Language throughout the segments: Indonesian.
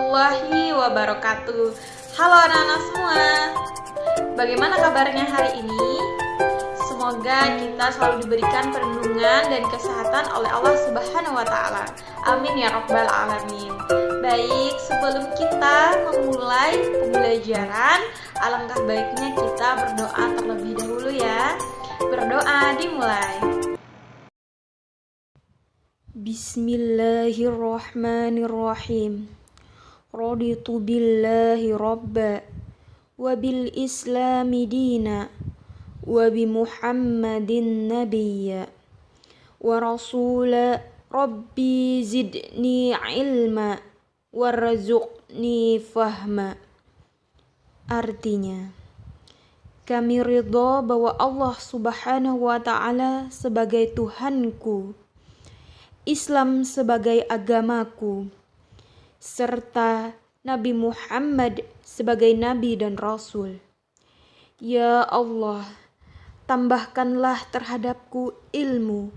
warahmatullahi wabarakatuh. Halo anak-anak semua, bagaimana kabarnya hari ini? Semoga kita selalu diberikan perlindungan dan kesehatan oleh Allah Subhanahu wa Ta'ala. Amin ya Rabbal 'Alamin. Baik, sebelum kita memulai pembelajaran, alangkah baiknya kita berdoa terlebih dahulu ya. Berdoa dimulai. Bismillahirrahmanirrahim. Raditu billahi rabba wa bil islami dina wa bi muhammadin nabiyya wa rasula rabbi zidni ilma warzuqni fahma. Artinya, kami ridha bahwa Allah Subhanahu wa Ta'ala sebagai Tuhanku, Islam sebagai agamaku, serta Nabi Muhammad sebagai Nabi dan Rasul. Ya Allah, tambahkanlah terhadapku ilmu,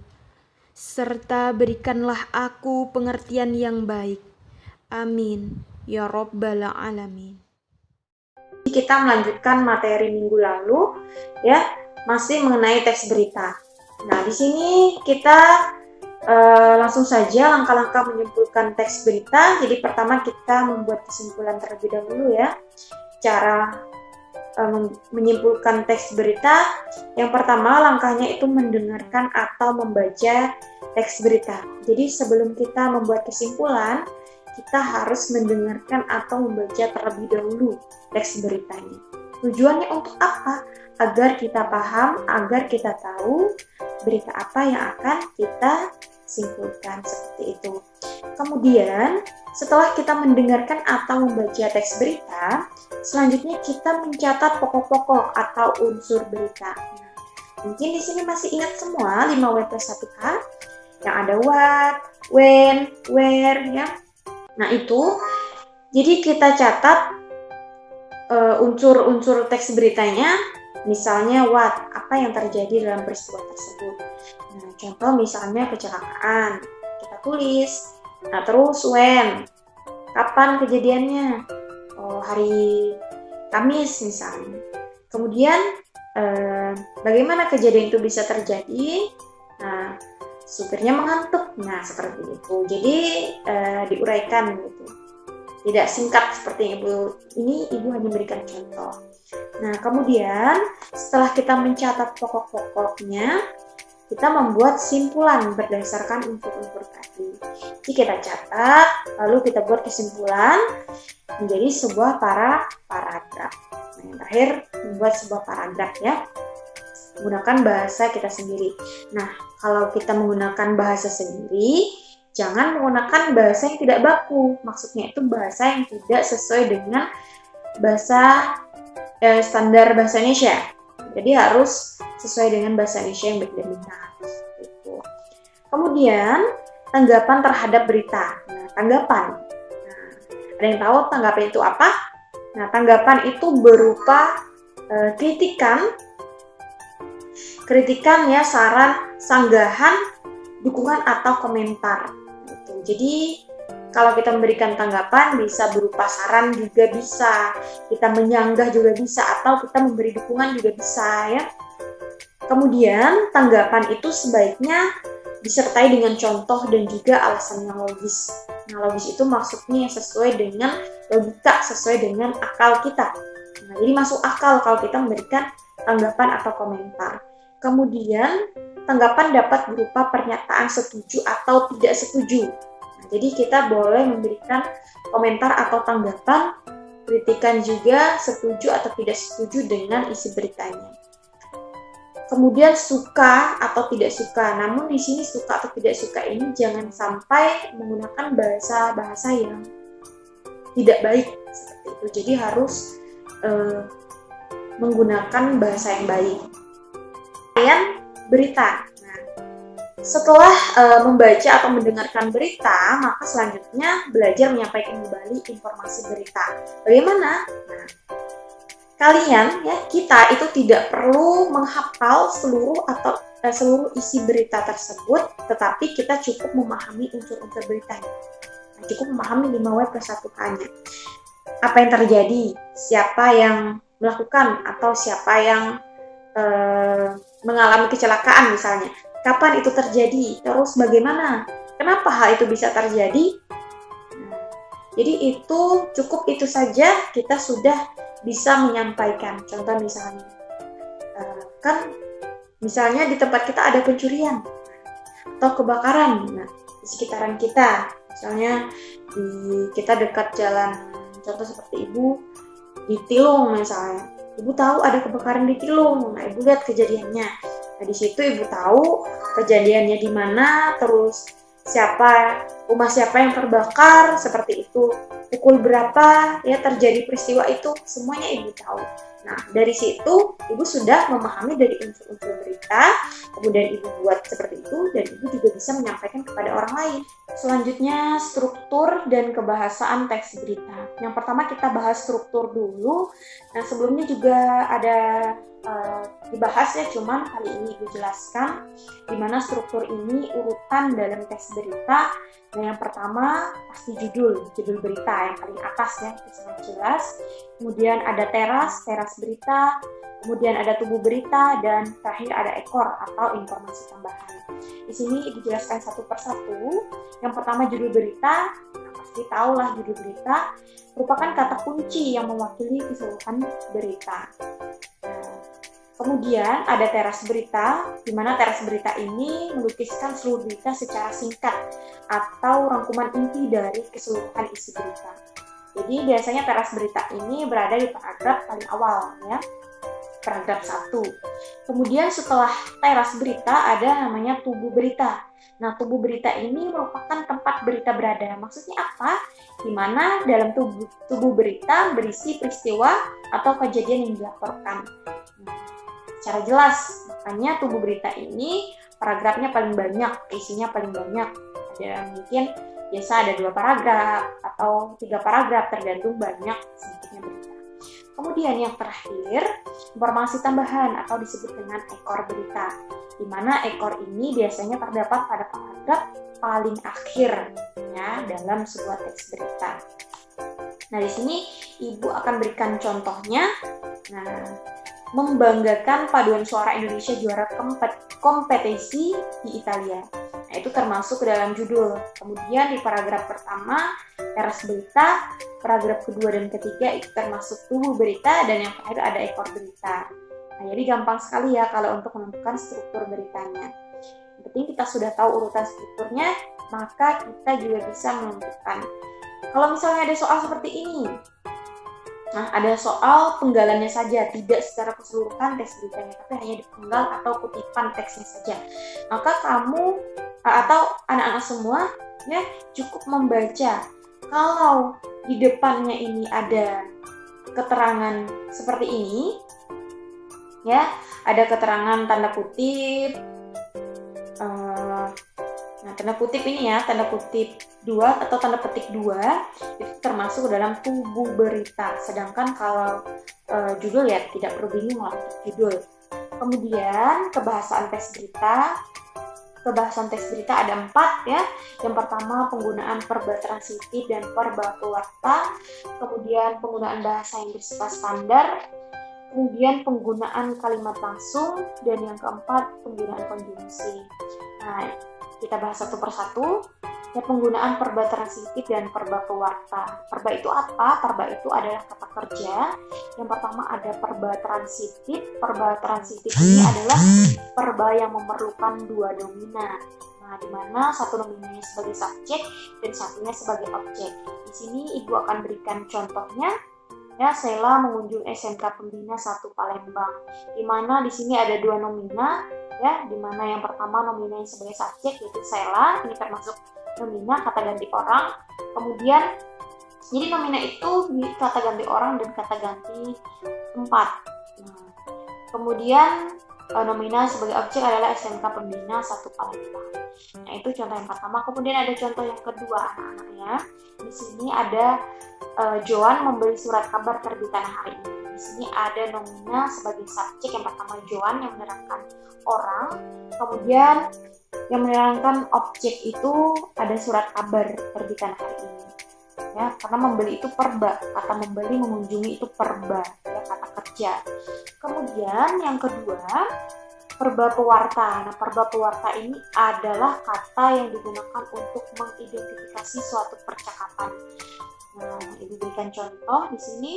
serta berikanlah aku pengertian yang baik. Amin ya Rabbal 'Alamin. Kita melanjutkan materi minggu lalu, ya, masih mengenai teks berita. Nah, di sini kita langsung saja langkah-langkah menyimpulkan teks berita. Jadi pertama kita membuat kesimpulan terlebih dahulu ya. Cara menyimpulkan teks berita. Yang pertama langkahnya itu mendengarkan atau membaca teks berita. Jadi sebelum kita membuat kesimpulan, kita harus mendengarkan atau membaca terlebih dahulu teks beritanya. Tujuannya untuk apa? Agar kita paham, agar kita tahu berita apa yang akan kita simpulkan, seperti itu. Kemudian, setelah kita mendengarkan atau membaca teks berita, selanjutnya kita mencatat pokok-pokok atau unsur berita. Nah, mungkin di sini masih ingat semua 5W+1K yang ada what, when, where, ya. Nah, itu. Jadi kita catat unsur-unsur teks beritanya. Misalnya what, apa yang terjadi dalam peristiwa tersebut. Nah, contoh misalnya kecelakaan, kita tulis. Nah, terus when, kapan kejadiannya? Oh, hari Kamis misalnya. Kemudian bagaimana kejadian itu bisa terjadi? Nah, supirnya mengantuk. Nah, seperti itu. Jadi diuraikan gitu. Tidak singkat seperti ini ibu hanya memberikan contoh. Nah, kemudian setelah kita mencatat pokok-pokoknya, kita membuat simpulan berdasarkan unsur-unsur tadi. Jadi kita catat, lalu kita buat kesimpulan menjadi sebuah paragraf. Nah, yang terakhir membuat sebuah paragraf ya, menggunakan bahasa kita sendiri. Nah, kalau kita menggunakan bahasa sendiri, jangan menggunakan bahasa yang tidak baku. Maksudnya itu bahasa yang tidak sesuai dengan bahasa standar bahasa Indonesia. Jadi harus sesuai dengan bahasa Indonesia yang baik dan benar. Gitu. Kemudian tanggapan terhadap berita. Nah, tanggapan. Nah, ada yang tahu tanggapan itu apa? Nah, tanggapan itu berupa kritikan ya, saran, sanggahan, dukungan atau komentar. Gitu. Jadi kalau kita memberikan tanggapan bisa berupa saran juga bisa, kita menyanggah juga bisa, atau kita memberi dukungan juga bisa ya. Kemudian tanggapan itu sebaiknya disertai dengan contoh dan juga alasan yang logis. Nah, logis itu maksudnya sesuai dengan logika, sesuai dengan akal kita. Nah, jadi masuk akal kalau kita memberikan tanggapan atau komentar. Kemudian tanggapan dapat berupa pernyataan setuju atau tidak setuju. Jadi kita boleh memberikan komentar atau tanggapan, kritikan juga, setuju atau tidak setuju dengan isi beritanya. Kemudian suka atau tidak suka. Namun di sini suka atau tidak suka ini jangan sampai menggunakan bahasa yang tidak baik seperti itu. Jadi harus menggunakan bahasa yang baik. Kemudian berita. Setelah membaca atau mendengarkan berita, maka selanjutnya belajar menyampaikan kembali informasi berita. Bagaimana? Nah, kalian ya, kita itu tidak perlu menghafal seluruh isi berita tersebut, tetapi kita cukup memahami unsur-unsur beritanya. Nah, cukup memahami 5W+1H-nya. Apa yang terjadi, siapa yang melakukan atau siapa yang mengalami kecelakaan misalnya, kapan itu terjadi, terus bagaimana, kenapa hal itu bisa terjadi. Jadi itu cukup itu saja kita sudah bisa menyampaikan. Contoh misalnya, kan misalnya di tempat kita ada pencurian atau kebakaran, nah di sekitaran kita, misalnya kita dekat jalan, contoh seperti ibu di Tilung misalnya, ibu tahu ada kebakaran di Tilung, nah ibu lihat kejadiannya, nah di situ ibu tahu kejadiannya di mana, terus rumah siapa yang terbakar, seperti itu, pukul berapa ya terjadi peristiwa itu, semuanya ibu tahu. Nah, dari situ ibu sudah memahami dari unsur-unsur berita, kemudian ibu buat seperti itu, dan ibu juga bisa menyampaikan kepada orang lain. Selanjutnya, struktur dan kebahasaan teks berita. Yang pertama kita bahas struktur dulu. Nah, sebelumnya juga ada dibahas ya, cuman kali ini ibu jelaskan di mana struktur ini urutan dalam teks berita. Nah, yang pertama pasti judul berita yang paling atas ya, itu sangat jelas. Kemudian ada teras berita, kemudian ada tubuh berita, dan terakhir ada ekor atau informasi tambahan. Di sini ibu jelaskan satu persatu. Yang pertama judul berita, pasti tahulah judul berita merupakan kata kunci yang mewakili keseluruhan berita. Kemudian ada teras berita, di mana teras berita ini melukiskan seluruh berita secara singkat atau rangkuman inti dari keseluruhan isi berita. Jadi biasanya teras berita ini berada di paragraf paling awal ya, paragraf 1. Kemudian setelah teras berita ada namanya tubuh berita. Nah, tubuh berita ini merupakan tempat berita berada. Maksudnya apa? Di mana dalam tubuh berita berisi peristiwa atau kejadian yang dilaporkan. Secara jelas, makanya tubuh berita ini paragrafnya paling banyak, isinya paling banyak. Ada mungkin biasa ada 2 paragraf atau 3 paragraf, tergantung banyak sedikitnya berita. Kemudian yang terakhir, informasi tambahan atau disebut dengan ekor berita, di mana ekor ini biasanya terdapat pada paragraf paling akhir ya dalam sebuah teks berita. Nah, di sini ibu akan berikan contohnya. Nah, membanggakan paduan suara Indonesia juara kompetisi di Italia. Nah, itu termasuk ke dalam judul. Kemudian di paragraf pertama, teras berita, paragraf kedua dan ketiga itu termasuk tubuh berita, dan yang terakhir ada ekor berita. Nah, jadi gampang sekali ya kalau untuk menentukan struktur beritanya. Yang penting kita sudah tahu urutan strukturnya, maka kita juga bisa menentukan. Kalau misalnya ada soal seperti ini, nah, ada soal penggalannya saja, tidak secara keseluruhan teks beritanya, tapi hanya dipenggal atau kutipan teksnya saja. Maka kamu atau anak-anak semua ya cukup membaca. Kalau di depannya ini ada keterangan seperti ini, ya, ada keterangan tanda kutip. Nah, tanda kutip ini ya, tanda kutip 2 atau tanda petik 2 itu termasuk dalam tubuh berita. Sedangkan kalau judul ya tidak perlu bingung lah untuk judul. Kemudian kebahasaan teks berita. Kebahasan teks berita ada 4 ya. Yang pertama penggunaan verba transitif dan verba keluarga. Kemudian penggunaan bahasa yang bersifat standar. Kemudian penggunaan kalimat langsung, dan yang keempat penggunaan konjungsi. Nah, kita bahas satu persatu. Ya, penggunaan verba transitif dan verba keluarga. Verba itu apa? Verba itu adalah kata kerja. Yang pertama ada verba transitif. Verba transitif ini adalah verba yang memerlukan 2 nomina. Nah, di mana satu nominanya sebagai subjek dan satunya sebagai objek. Di sini ibu akan berikan contohnya. Ya, Sela mengunjungi SMK Pembina 1 Palembang. Di mana di sini ada 2 nomina, ya, di mana yang pertama nominanya sebagai subjek yaitu Sela, ini termasuk nomina kata ganti orang. Kemudian jadi nomina itu kata ganti orang dan kata ganti tempat. Nah, kemudian nomina sebagai objek adalah SMK Pembina 1 Palembang. Nah, itu contoh yang pertama. Kemudian ada contoh yang kedua, anak-anak ya. Di sini ada Joan membeli surat kabar terbitan hari ini. Di sini ada nomina sebagai subjek. Yang pertama Joan yang menerangkan orang, kemudian yang menerangkan objek itu ada surat kabar terbitan hari ini. Ya, karena membeli itu perba, kata membeli mengunjungi itu perba, ya, kata kerja. Kemudian yang kedua perba pewarta. Nah, perba pewarta ini adalah kata yang digunakan untuk mengidentifikasi suatu percakapan. Nah, Ibu berikan contoh di sini.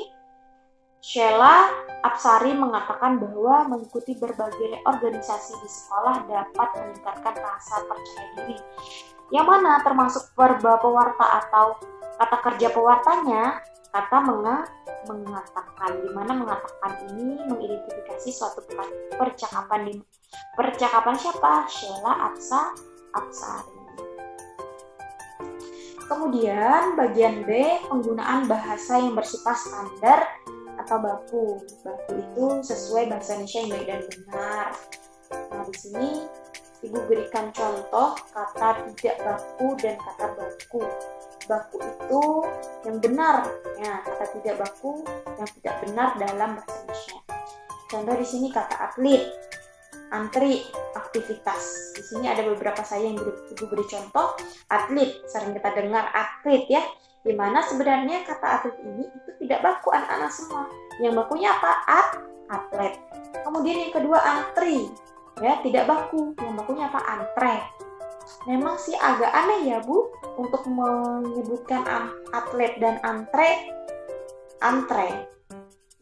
Sheila Apsari mengatakan bahwa mengikuti berbagai organisasi di sekolah dapat meningkatkan rasa percaya diri. Yang mana termasuk verba pewarta atau kata kerja pewartanya, kata mengatakan, di mana mengatakan ini mengidentifikasi suatu percakapan. Percakapan siapa? Sheila Apsari. Kemudian bagian B, penggunaan bahasa yang bersifat standar atau baku. Baku itu sesuai bahasa Indonesia yang baik dan benar. Nah, di sini Ibu berikan contoh kata tidak baku dan kata baku. Baku itu yang benar, ya, kata tidak baku yang tidak benar dalam bahasa Indonesia. Contoh di sini kata atlet, antri, aktivitas. Di sini ada beberapa saya yang Ibu beri contoh. Atlet, sering kita dengar atlet ya. Di mana sebenarnya kata atlet ini itu tidak baku anak-anak semua. Yang bakunya apa? Atlet. Kemudian yang kedua antri, ya, tidak baku. Yang bakunya apa? Antre. Memang sih agak aneh ya Bu untuk menyebutkan atlet dan antre.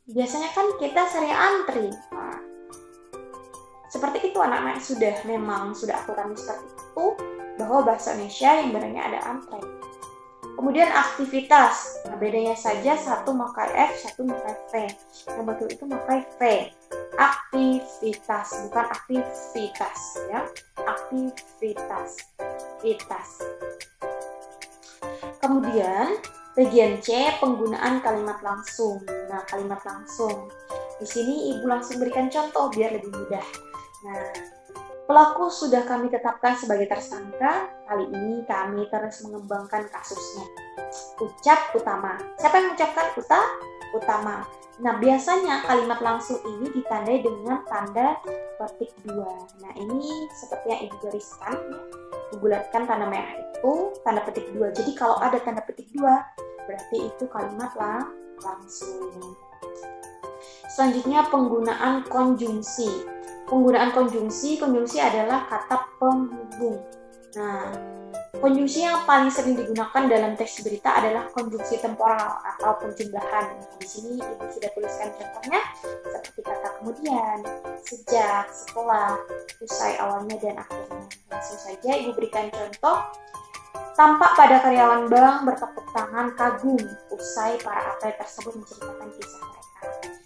Biasanya kan kita sering antri. Nah, seperti itu anak-anak sudah aturannya seperti itu, bahwa bahasa Indonesia yang benarnya ada antre. Kemudian aktivitas. Nah, bedanya saja satu memakai F, satu memakai V. Yang betul itu memakai V. Aktivitas, bukan aktivitas ya. Aktivitas. Kemudian bagian C, penggunaan kalimat langsung. Nah, kalimat langsung. Di sini Ibu langsung berikan contoh biar lebih mudah. Nah, pelaku sudah kami tetapkan sebagai tersangka. Kali ini kami terus mengembangkan kasusnya. Ucap utama. Siapa yang mengucapkan utama? Nah, biasanya kalimat langsung ini ditandai dengan tanda petik 2. Nah, ini seperti yang Ibu gariskan, ya. Bulatkan tanda merah itu tanda petik 2. Jadi kalau ada tanda petik 2, berarti itu kalimat langsung. Selanjutnya penggunaan konjungsi. Penggunaan konjungsi adalah kata penghubung. Nah, konjungsi yang paling sering digunakan dalam teks berita adalah konjungsi temporal atau penjumlahan. Nah, di sini Ibu sudah tuliskan contohnya seperti kata kemudian, sejak, setelah, usai awalnya dan akhirnya. Langsung saja Ibu berikan contoh. Tampak pada karyawan bank bertepuk tangan kagum usai para atlet tersebut menceritakan kisah mereka.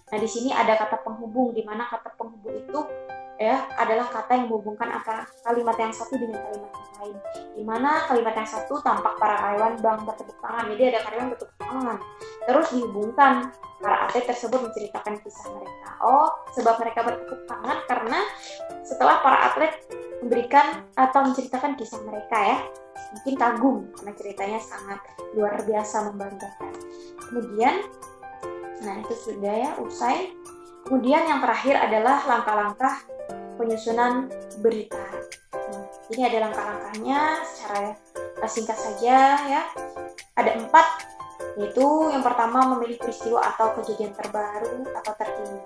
Nah, di sini ada kata penghubung, di mana kata penghubung itu ya adalah kata yang menghubungkan antara kalimat yang satu dengan kalimat yang lain. Di mana kalimat yang satu tampak para karyawan bank bertepuk tangan, jadi ada karyawan bertepuk tangan. Terus dihubungkan para atlet tersebut menceritakan kisah mereka. Oh, sebab mereka bertepuk tangan karena setelah para atlet memberikan atau menceritakan kisah mereka ya. Mungkin kagum karena ceritanya sangat luar biasa membanggakan. Kemudian, nah itu sudah ya, usai. Kemudian yang terakhir adalah langkah-langkah penyusunan berita. Nah, ini ada langkah-langkahnya secara singkat saja ya. Ada 4, yaitu yang pertama memilih peristiwa atau kejadian terbaru atau terkini.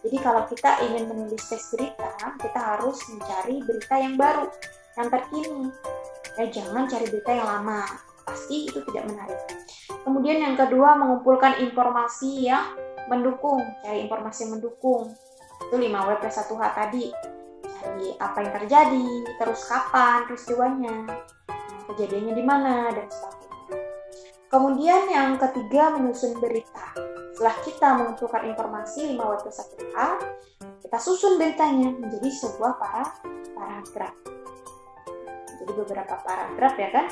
Jadi kalau kita ingin menulis teks berita, kita harus mencari berita yang baru, yang terkini. Ya, jangan cari berita yang lama, pasti itu tidak menarik. Kemudian yang kedua, mengumpulkan informasi yang mendukung, cari informasi yang mendukung. Itu 5W plus 1H tadi. Cari apa yang terjadi, terus kapan peristiwanya, kejadiannya di mana, dan sebagainya. Kemudian yang ketiga, menyusun berita. Setelah kita mengumpulkan informasi 5W plus 1H, kita susun beritanya menjadi sebuah paragraf. Jadi beberapa paragraf ya kan.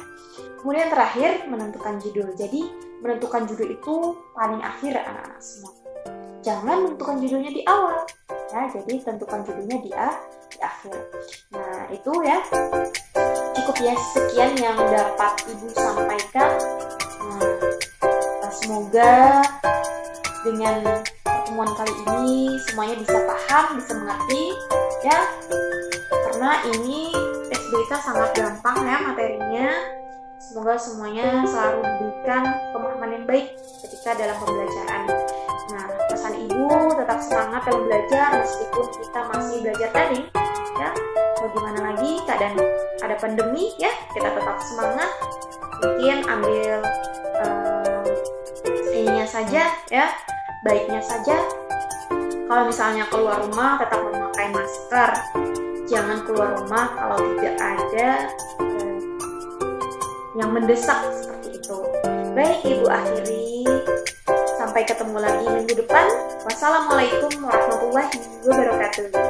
Kemudian terakhir menentukan judul. Jadi menentukan judul itu paling akhir anak-anak semua. Jangan menentukan judulnya di awal. Ya, jadi tentukan judulnya di akhir. Nah, itu ya. Cukup ya, sekian yang dapat Ibu sampaikan. Nah, semoga dengan pertemuan kali ini semuanya bisa paham, bisa mengerti ya, karena ini teks berita sangat gampang ya materinya. Semoga semuanya selalu diberikan pemahaman yang baik ketika dalam pembelajaran. Nah, pesan ibu tetap semangat dalam belajar meskipun kita masih belajar daring ya. Bagaimana lagi keadaan ada pandemi ya, kita tetap semangat. Mungkin ambil ininya saja ya, baiknya saja. Kalau misalnya keluar rumah tetap memakai masker. Jangan keluar rumah kalau tidak ada yang mendesak seperti itu. Baik, Ibu akhiri. Sampai ketemu lagi minggu depan. Wassalamualaikum warahmatullahi wabarakatuh.